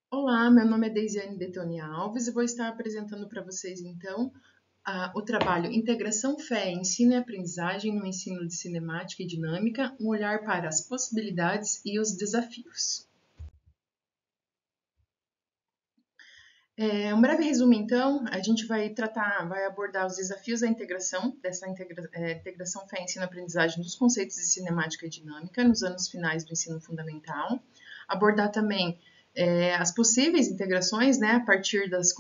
Olá, meu nome é Deisiane Detoni Alves e vou estar apresentando para vocês, então, o trabalho Integração Fé, Ensino e Aprendizagem no Ensino de Cinemática e Dinâmica, um olhar para as possibilidades e os desafios. Um breve resumo, então, a gente vai abordar os desafios da integração, integração Fé, Ensino e Aprendizagem dos conceitos de cinemática e dinâmica nos anos finais do ensino fundamental, abordar também as possíveis integrações, né, a partir das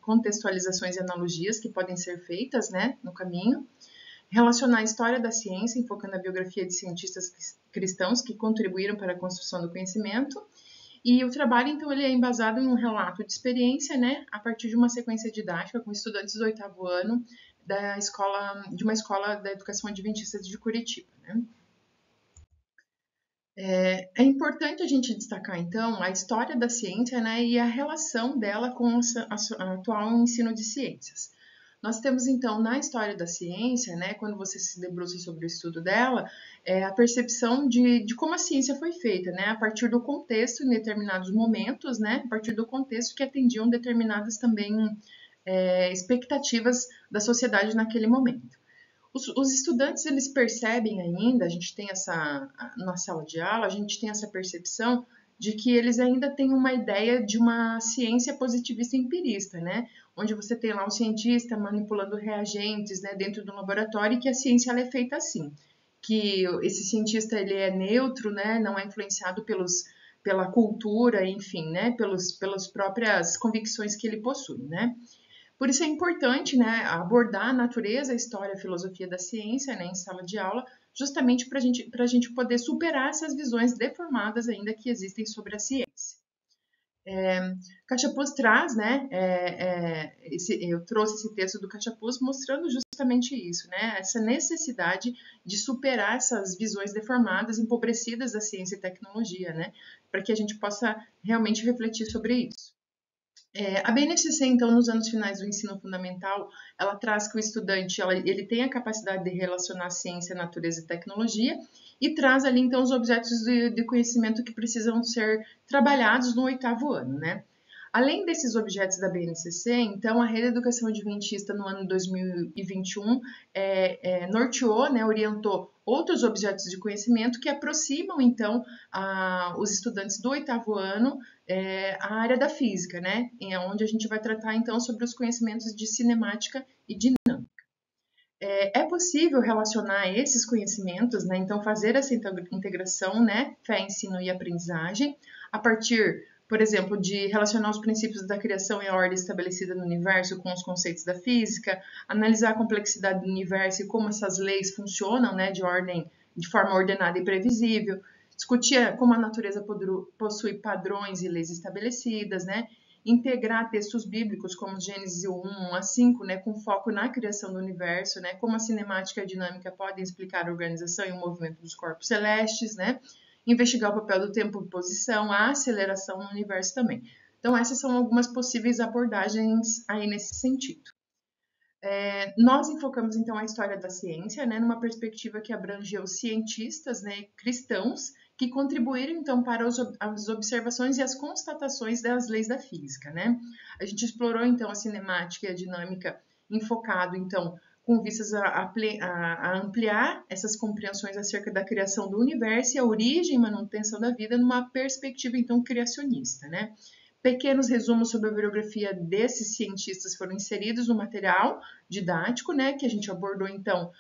contextualizações e analogias que podem ser feitas, né, no caminho, relacionar a história da ciência, enfocando a biografia de cientistas cristãos que contribuíram para a construção do conhecimento, e o trabalho, então, ele é embasado em um relato de experiência, né, a partir de uma sequência didática com estudantes do oitavo ano de uma escola da educação adventista de Curitiba, né. É importante a gente destacar, então, a história da ciência, né, e a relação dela com a atual ensino de ciências. Nós temos, então, na história da ciência, né, quando você se debruça sobre o estudo dela, a percepção de como a ciência foi feita, né, a partir do contexto, em determinados momentos, né, a partir do contexto que atendiam determinadas também expectativas da sociedade naquele momento. Os estudantes, eles percebem ainda, a gente tem na sala de aula, a gente tem essa percepção de que eles ainda têm uma ideia de uma ciência positivista e empirista, né? Onde você tem lá um cientista manipulando reagentes, né, dentro do laboratório, e que a ciência ela é feita assim, que esse cientista ele é neutro, né, não é influenciado pela cultura, enfim, né, pelas próprias convicções que ele possui, né? Por isso é importante, né, abordar a natureza, a história, a filosofia da ciência, né, em sala de aula, justamente para a gente poder superar essas visões deformadas ainda que existem sobre a ciência. Cachapuz traz, né, eu trouxe esse texto do Cachapuz mostrando justamente isso, né, essa necessidade de superar essas visões deformadas, empobrecidas da ciência e tecnologia, né, para que a gente possa realmente refletir sobre isso. A BNCC, então, nos anos finais do ensino fundamental, ela traz que o estudante ele tem a capacidade de relacionar ciência, natureza e tecnologia e traz ali, então, os objetos de conhecimento que precisam ser trabalhados no oitavo ano, né? Além desses objetos da BNCC, então, a Rede Educação Adventista no ano 2021 norteou, né, orientou outros objetos de conhecimento que aproximam, então, os estudantes do oitavo ano a área da física, né, onde a gente vai tratar, então, sobre os conhecimentos de cinemática e dinâmica. É possível relacionar esses conhecimentos, né, então fazer essa integração, né, fé, ensino e aprendizagem, a partir, por exemplo, de relacionar os princípios da criação e a ordem estabelecida no universo com os conceitos da física, analisar a complexidade do universo e como essas leis funcionam, né, de forma ordenada e previsível, discutir como a natureza possui padrões e leis estabelecidas, né, integrar textos bíblicos como Gênesis 1 a 5, né, com foco na criação do universo, né, como a cinemática e a dinâmica podem explicar a organização e o movimento dos corpos celestes, né, investigar o papel do tempo e posição, a aceleração no universo também. Então, essas são algumas possíveis abordagens aí nesse sentido. Nós enfocamos então a história da ciência, né, numa perspectiva que abrangeu cientistas, né, cristãos, que contribuíram então para as observações e as constatações das leis da física, né? A gente explorou então a cinemática e a dinâmica enfocado então com vistas a ampliar essas compreensões acerca da criação do universo e a origem e manutenção da vida numa perspectiva então criacionista, né? Pequenos resumos sobre a biografia desses cientistas foram inseridos no material didático, né, que a gente abordou, então,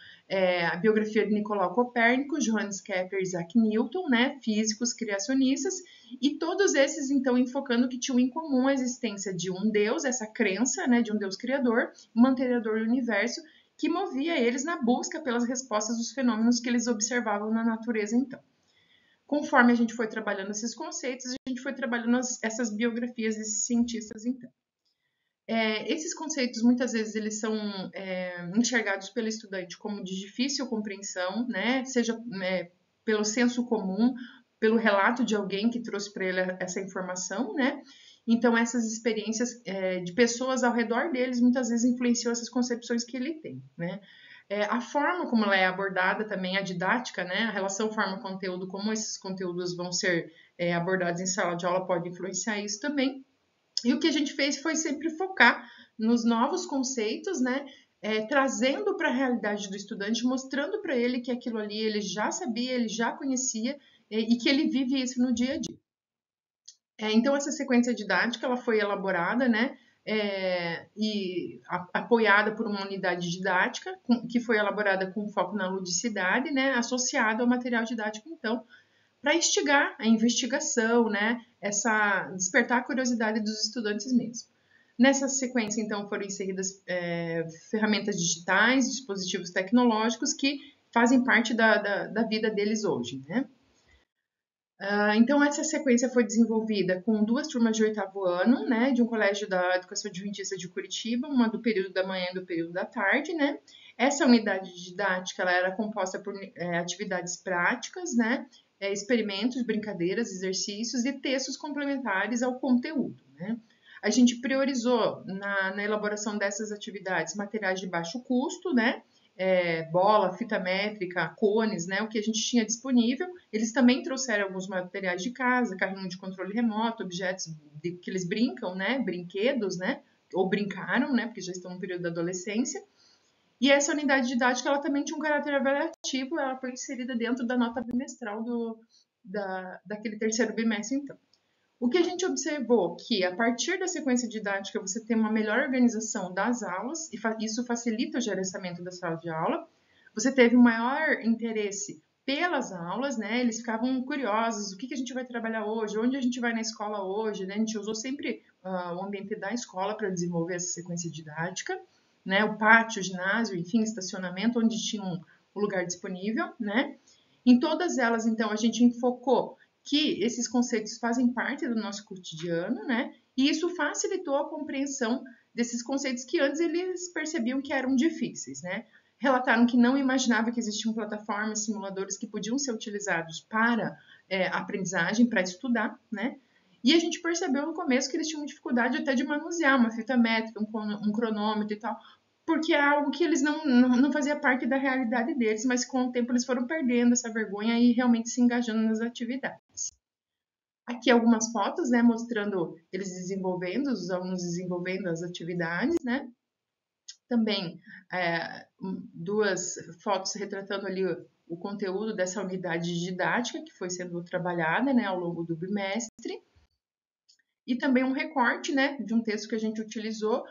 a biografia de Nicolau Copérnico, Johannes Kepler e Isaac Newton, né, físicos criacionistas, e todos esses, então, enfocando que tinham em comum a existência de um Deus, essa crença, né, de um Deus criador, mantenedor do universo, que movia eles na busca pelas respostas dos fenômenos que eles observavam na natureza, então. Conforme a gente foi trabalhando esses conceitos, a gente foi trabalhando essas biografias desses cientistas, então. Esses conceitos, muitas vezes, eles são enxergados pelo estudante como de difícil compreensão, né? Seja pelo senso comum, pelo relato de alguém que trouxe para ele essa informação, né? Então, essas experiências de pessoas ao redor deles, muitas vezes, influenciam essas concepções que ele tem, né? A forma como ela é abordada também, a didática, né? A relação forma-conteúdo, como esses conteúdos vão ser abordados em sala de aula podem influenciar isso também. E o que a gente fez foi sempre focar nos novos conceitos, né? Trazendo para a realidade do estudante, mostrando para ele que aquilo ali ele já sabia, ele já conhecia e que ele vive isso no dia a dia. Então, essa sequência didática ela foi elaborada, né? E apoiada por uma unidade didática que foi elaborada com foco na ludicidade, né? Associada ao material didático, então, para instigar a investigação, né? Despertar a curiosidade dos estudantes mesmo. Nessa sequência, então, foram inseridas ferramentas digitais, dispositivos tecnológicos que fazem parte da vida deles hoje, né? Então, essa sequência foi desenvolvida com 2 turmas de 8º ano, né, de um colégio da Educação Adventista de Curitiba, uma do período da manhã e do período da tarde, né. Essa unidade didática ela era composta por atividades práticas, né, experimentos, brincadeiras, exercícios e textos complementares ao conteúdo, né. A gente priorizou na elaboração dessas atividades materiais de baixo custo, né, bola, fita métrica, cones, né, o que a gente tinha disponível. Eles também trouxeram alguns materiais de casa, carrinho de controle remoto, objetos que eles brincam, né, brinquedos, né, ou brincaram, né, porque já estão no período da adolescência. E essa unidade didática, ela também tinha um caráter avaliativo, ela foi inserida dentro da nota bimestral daquele 3º bimestre, então. O que a gente observou que a partir da sequência didática você tem uma melhor organização das aulas e isso facilita o gerenciamento da sala de aula. Você teve um maior interesse pelas aulas, né? Eles ficavam curiosos, o que a gente vai trabalhar hoje, onde a gente vai na escola hoje, né? A gente usou sempre o ambiente da escola para desenvolver essa sequência didática, né? O pátio, o ginásio, enfim, estacionamento, onde tinha um lugar disponível, né? Em todas elas, então, a gente enfocou que esses conceitos fazem parte do nosso cotidiano, né? E isso facilitou a compreensão desses conceitos que antes eles percebiam que eram difíceis, né? Relataram que não imaginavam que existiam plataformas, simuladores que podiam ser utilizados para aprendizagem, para estudar, né? E a gente percebeu no começo que eles tinham dificuldade até de manusear uma fita métrica, um cronômetro e tal, porque é algo que eles não fazia parte da realidade deles, mas com o tempo eles foram perdendo essa vergonha e realmente se engajando nas atividades. Aqui algumas fotos, né, mostrando eles desenvolvendo, os alunos desenvolvendo as atividades, né. Também 2 fotos retratando ali o conteúdo dessa unidade didática que foi sendo trabalhada, né, ao longo do bimestre. E também um recorte, né, de um texto que a gente utilizou,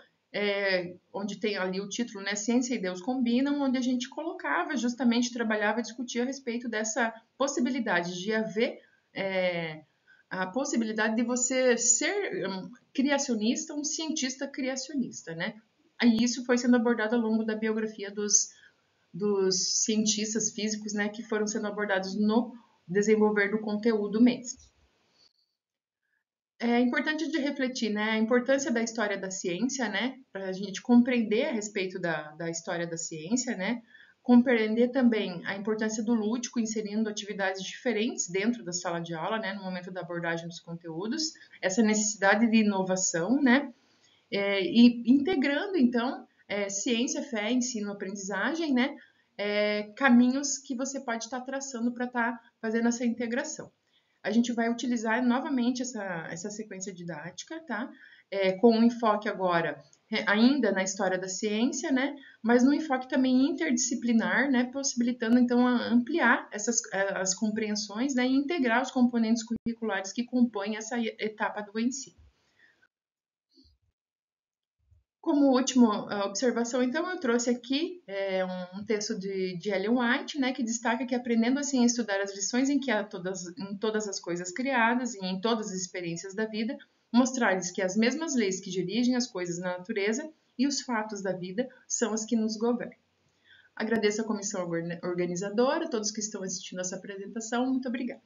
onde tem ali o título, né, Ciência e Deus Combinam, onde a gente colocava, justamente trabalhava, discutia a respeito dessa possibilidade de haver a possibilidade de você ser criacionista, um cientista criacionista, né? E isso foi sendo abordado ao longo da biografia dos cientistas físicos, né, que foram sendo abordados no desenvolver do conteúdo mesmo. É importante de refletir, né, a importância da história da ciência, né, para a gente compreender a respeito da história da ciência, né, compreender também a importância do lúdico inserindo atividades diferentes dentro da sala de aula, né, no momento da abordagem dos conteúdos, essa necessidade de inovação, né, e integrando, então, ciência, fé, ensino, aprendizagem, né, caminhos que você pode estar traçando para estar fazendo essa integração. A gente vai utilizar novamente essa sequência didática, tá? Com um enfoque agora ainda na história da ciência, né? Mas no enfoque também interdisciplinar, né? Possibilitando então ampliar as compreensões, né? E integrar os componentes curriculares que compõem essa etapa do ensino. Como última observação, então, eu trouxe aqui um texto de Ellen White, né, que destaca que aprendendo assim a estudar as lições em todas as coisas criadas e em todas as experiências da vida, mostrar-lhes que as mesmas leis que dirigem as coisas na natureza e os fatos da vida são as que nos governam. Agradeço à comissão organizadora, todos que estão assistindo essa apresentação, muito obrigada.